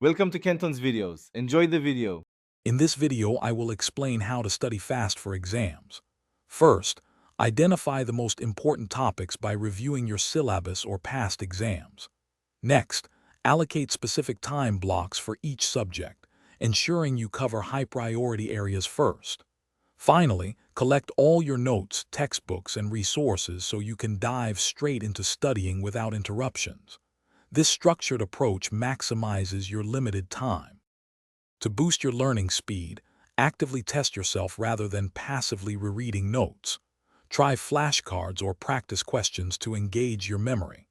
Welcome to Kenton's videos. Enjoy the video. In this video, I will explain how to study fast for exams. First, identify the most important topics by reviewing your syllabus or past exams. Next, allocate specific time blocks for each subject, ensuring you cover high-priority areas first. Finally, collect all your notes, textbooks, and resources so you can dive straight into studying without interruptions. This structured approach maximizes your limited time. To boost your learning speed, actively test yourself rather than passively rereading notes. Try flashcards or practice questions to engage your memory.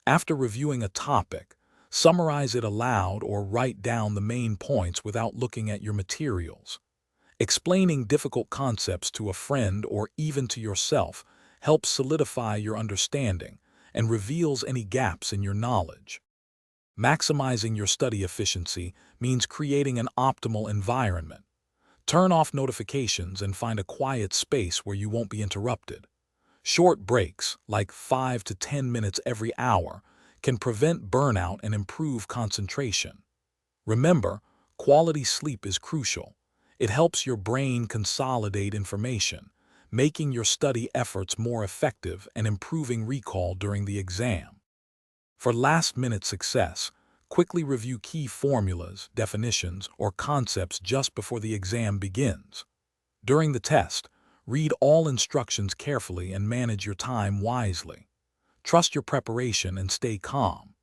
After reviewing a topic, summarize it aloud or write down the main points without looking at your materials. Explaining difficult concepts to a friend or even to yourself helps solidify your understanding and reveals any gaps in your knowledge. Maximizing your study efficiency means creating an optimal environment. Turn off notifications and find a quiet space where you won't be interrupted. Short breaks, like 5 to 10 minutes every hour, can prevent burnout and improve concentration. Remember, quality sleep is crucial. It helps your brain consolidate information, making your study efforts more effective and improving recall during the exam. For last-minute success, quickly review key formulas, definitions, or concepts just before the exam begins. During the test, read all instructions carefully and manage your time wisely. Trust your preparation and stay calm.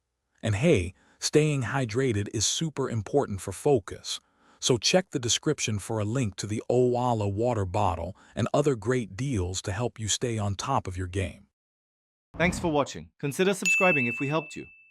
And hey, staying hydrated is super important for focus, so check the description for a link to the Owala water bottle and other great deals to help you stay on top of your game. Thanks for watching. Consider subscribing if we helped you.